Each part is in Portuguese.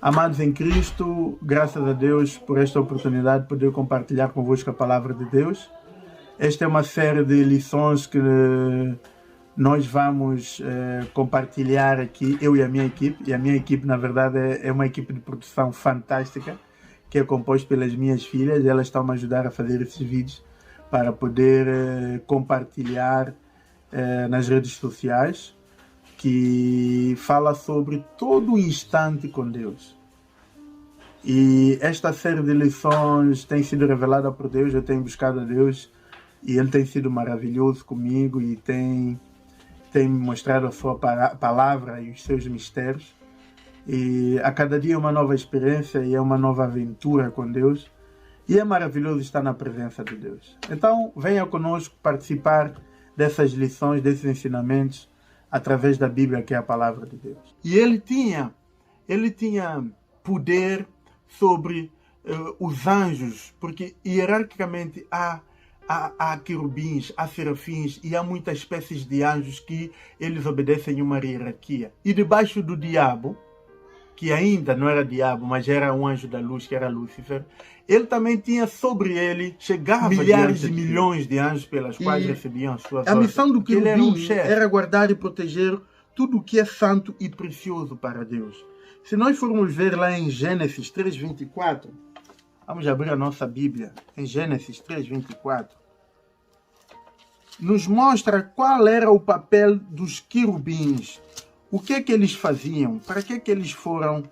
Amados em Cristo, graças a Deus por esta oportunidade de poder compartilhar convosco a palavra de Deus. Esta é uma série de lições que nós vamos compartilhar aqui, eu e a minha equipe. E a minha equipe, na verdade, é uma equipe de produção fantástica, que é composta pelas minhas filhas. Elas estão a me ajudar a fazer esses vídeos para poder compartilhar nas redes sociais, que fala sobre todo o instante com Deus. E esta série de lições tem sido revelada por Deus. Eu tenho buscado a Deus e Ele tem sido maravilhoso comigo e tem me mostrado a sua palavra e os seus mistérios. E a cada dia é uma nova experiência e é uma nova aventura com Deus. E é maravilhoso estar na presença de Deus. Então, venha conosco participar dessas lições, desses ensinamentos, através da Bíblia, que é a palavra de Deus. E ele tinha poder sobre os anjos, porque hierarquicamente há querubins, há serafins e há muitas espécies de anjos que eles obedecem uma hierarquia. E debaixo do diabo, que ainda não era diabo, mas era um anjo da luz, que era Lúcifer, ele também tinha sobre ele, chegava milhares de milhões de anjos pelas quais recebiam as suas ordens. A missão do querubim era guardar e proteger tudo o que é santo e precioso para Deus. Se nós formos ver lá em Gênesis 3:24, vamos abrir a nossa Bíblia, em Gênesis 3:24, nos mostra qual era o papel dos querubins. O que é que eles faziam? Para que é que eles foram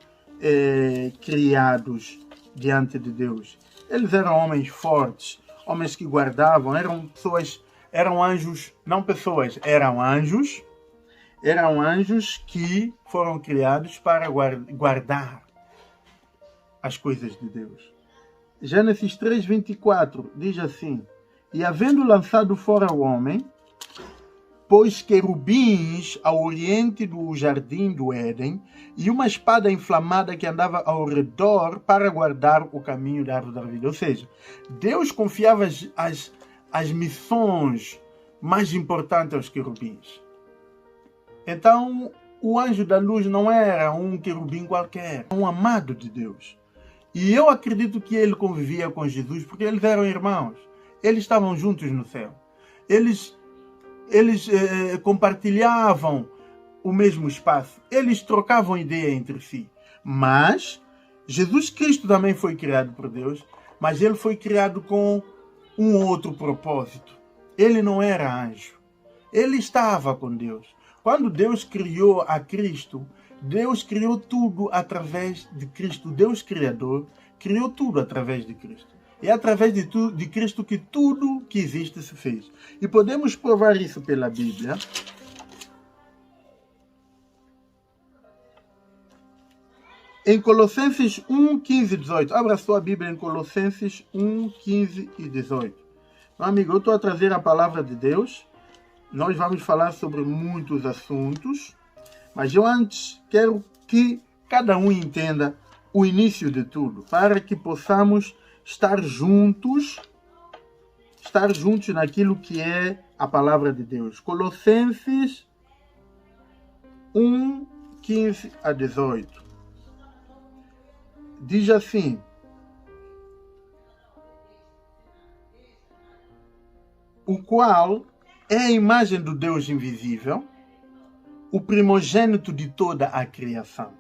criados diante de Deus? Eles eram homens fortes, homens que guardavam, eram anjos, não pessoas, eram anjos que foram criados para guardar as coisas de Deus. Gênesis 3:24 diz assim: e havendo lançado fora o homem, pôs querubins ao oriente do jardim do Éden e uma espada inflamada que andava ao redor para guardar o caminho da árvore da vida. Ou seja, Deus confiava as missões mais importantes aos querubins. Então, o anjo da luz não era um querubim qualquer, um amado de Deus. E eu acredito que ele convivia com Jesus porque eles eram irmãos. Eles estavam juntos no céu. Eles compartilhavam o mesmo espaço. Eles trocavam ideia entre si. Mas Jesus Cristo também foi criado por Deus, mas ele foi criado com um outro propósito. Ele não era anjo. Ele estava com Deus. Quando Deus criou a Cristo, Deus criou tudo através de Cristo. Deus Criador criou tudo através de Cristo. É através de Cristo que tudo que existe se fez. E podemos provar isso pela Bíblia. Em Colossenses 1, 15 e 18. Abra sua Bíblia em Colossenses 1, 15 e 18. Meu amigo, eu estou a trazer a palavra de Deus. Nós vamos falar sobre muitos assuntos. Mas eu antes quero que cada um entenda o início de tudo, para que possamos estar juntos naquilo que é a palavra de Deus. Colossenses 1, 15 a 18. Diz assim: o qual é a imagem do Deus invisível, o primogênito de toda a criação.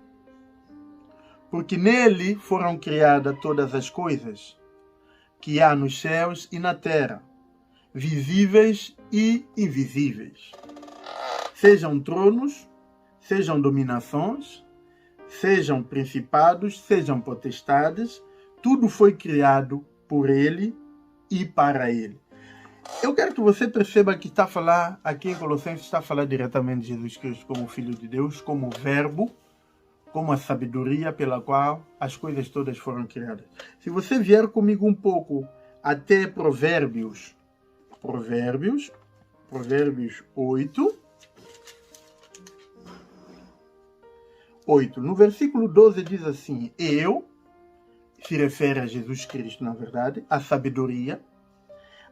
Porque nele foram criadas todas as coisas que há nos céus e na terra, visíveis e invisíveis. Sejam tronos, sejam dominações, sejam principados, sejam potestades, tudo foi criado por ele e para ele. Eu quero que você perceba que está a falar, aqui em Colossenses, está a falar diretamente de Jesus Cristo como Filho de Deus, como Verbo, como a sabedoria pela qual as coisas todas foram criadas. Se você vier comigo um pouco até Provérbios 8, no versículo 12 diz assim: eu, se refere a Jesus Cristo, na verdade, a sabedoria,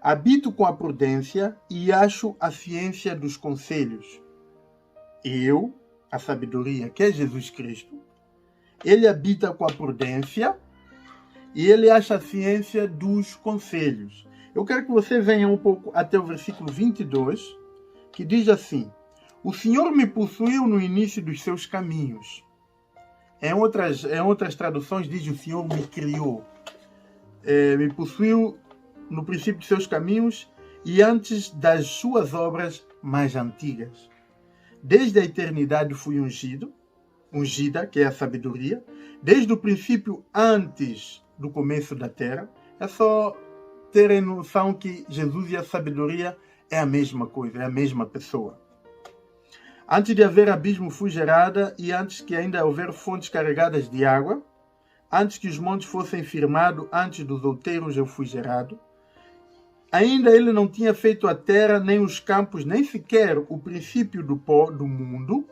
habito com a prudência e acho a ciência dos conselhos. Eu, a sabedoria, que é Jesus Cristo, ele habita com a prudência e ele acha a ciência dos conselhos. Eu quero que você venha um pouco até o versículo 22, que diz assim: o Senhor me possuiu no início dos seus caminhos. Em outras traduções diz: o Senhor me criou. Me possuiu no princípio de seus caminhos e antes das suas obras mais antigas. Desde a eternidade fui ungida, que é a sabedoria, desde o princípio, antes do começo da terra. É só terem noção que Jesus e a sabedoria é a mesma coisa, é a mesma pessoa. Antes de haver abismo fui gerada, e antes que ainda houver fontes carregadas de água, antes que os montes fossem firmados, antes dos outeiros eu fui gerado. Ainda ele não tinha feito a terra, nem os campos, nem sequer o princípio do pó do mundo.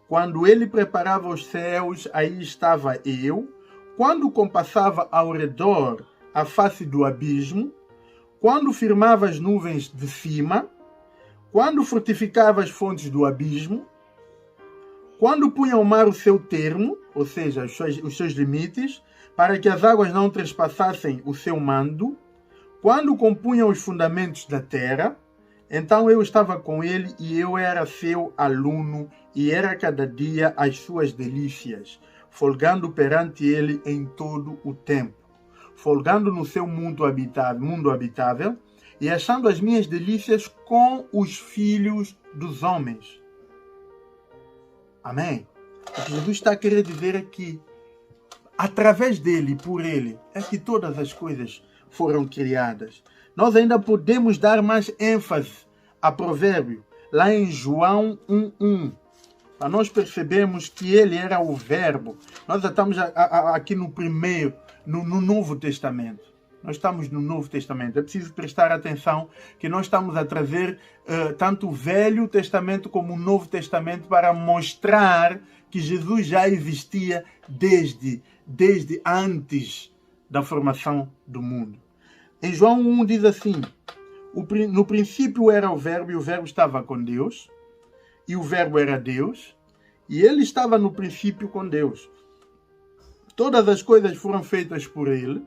Quando ele preparava os céus, aí estava eu. Quando compassava ao redor a face do abismo, quando firmava as nuvens de cima, quando fortificava as fontes do abismo, quando punha ao mar o seu termo, ou seja, os seus limites, para que as águas não trespassassem o seu mando, quando compunha os fundamentos da terra, então eu estava com ele e eu era seu aluno e era cada dia as suas delícias, folgando perante ele em todo o tempo, folgando no seu mundo habitável e achando as minhas delícias com os filhos dos homens. Amém? O que Jesus está a querer dizer aqui, através dele e por ele, é que todas as coisas foram criadas. Nós ainda podemos dar mais ênfase a provérbio, lá em João 1:1, para nós percebermos que ele era o verbo. Nós já estamos aqui no Novo Testamento. Nós estamos no Novo Testamento. É preciso prestar atenção que nós estamos a trazer tanto o Velho Testamento como o Novo Testamento para mostrar que Jesus já existia desde antes da formação do mundo. Em João 1 diz assim: no princípio era o verbo e o verbo estava com Deus e o verbo era Deus e ele estava no princípio com Deus. Todas as coisas foram feitas por ele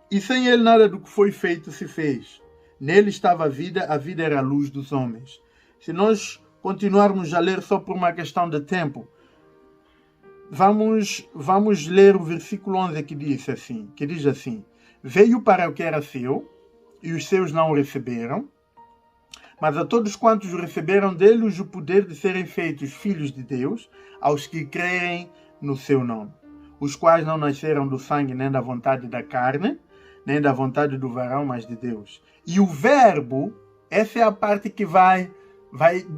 e sem ele nada do que foi feito se fez. Nele estava a vida era a luz dos homens. Se nós continuarmos a ler só por uma questão de tempo, vamos ler o versículo 11 que diz assim: veio para o que era seu e os seus não o receberam, mas a todos quantos o receberam dele o poder de serem feitos filhos de Deus, aos que creem no seu nome, os quais não nasceram do sangue nem da vontade da carne, nem da vontade do varão, mas de Deus. E o verbo, essa é a parte que vai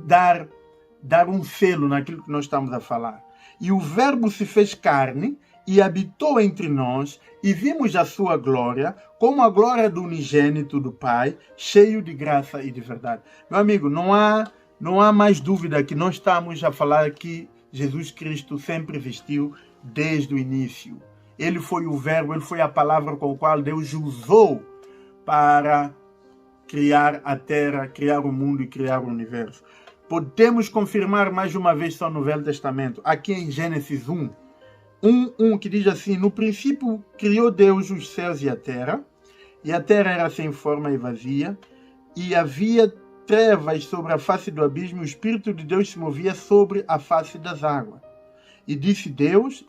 dar um selo naquilo que nós estamos a falar. E o verbo se fez carne e habitou entre nós, e vimos a sua glória, como a glória do unigênito do Pai, cheio de graça e de verdade. Meu amigo, não há mais dúvida que nós estamos a falar que Jesus Cristo sempre existiu desde o início. Ele foi o verbo, ele foi a palavra com a qual Deus usou para criar a terra, criar o mundo e criar o universo. Podemos confirmar mais uma vez só no Velho Testamento, aqui em Gênesis 1, que diz assim: no princípio criou Deus os céus e a terra era sem forma e vazia, e havia trevas sobre a face do abismo, e o Espírito de Deus se movia sobre a face das águas. E disse Deus.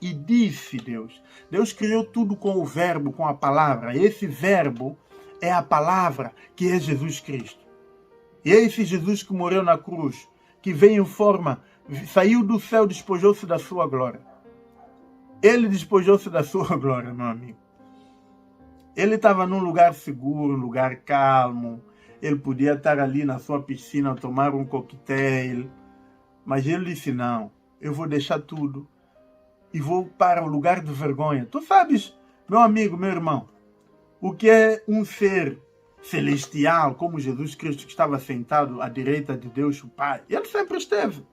Deus criou tudo com o verbo, com a palavra. Esse verbo é a palavra, que é Jesus Cristo. E é esse Jesus que morreu na cruz, que veio em forma, saiu do céu, despojou-se da sua glória. Ele despojou-se da sua glória, meu amigo. Ele estava num lugar seguro, um lugar calmo. Ele podia estar ali na sua piscina, tomar um coquetel. Mas ele disse: não, eu vou deixar tudo e vou para o lugar de vergonha. Tu sabes, meu amigo, meu irmão, o que é um ser celestial como Jesus Cristo, que estava sentado à direita de Deus, o Pai? Ele sempre esteve.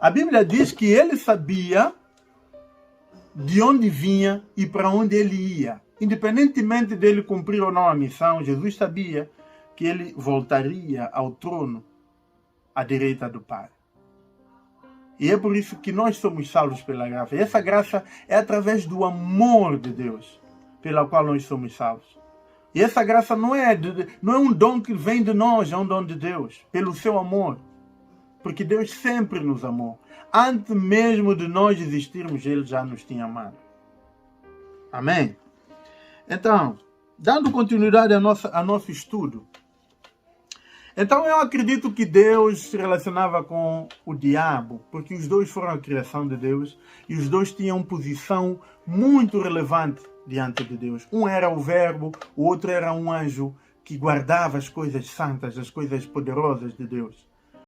A Bíblia diz que ele sabia de onde vinha e para onde ele ia. Independentemente dele cumprir ou não a missão, Jesus sabia que ele voltaria ao trono à direita do Pai. E é por isso que nós somos salvos pela graça. E essa graça é através do amor de Deus, pela qual nós somos salvos. E essa graça não é um dom que vem de nós, é um dom de Deus, pelo seu amor. Porque Deus sempre nos amou. Antes mesmo de nós existirmos, Ele já nos tinha amado. Amém? Então, dando continuidade ao nosso estudo. Então eu acredito que Deus se relacionava com o diabo, porque os dois foram a criação de Deus e os dois tinham posição muito relevante diante de Deus. Um era o Verbo, o outro era um anjo que guardava as coisas santas, as coisas poderosas de Deus.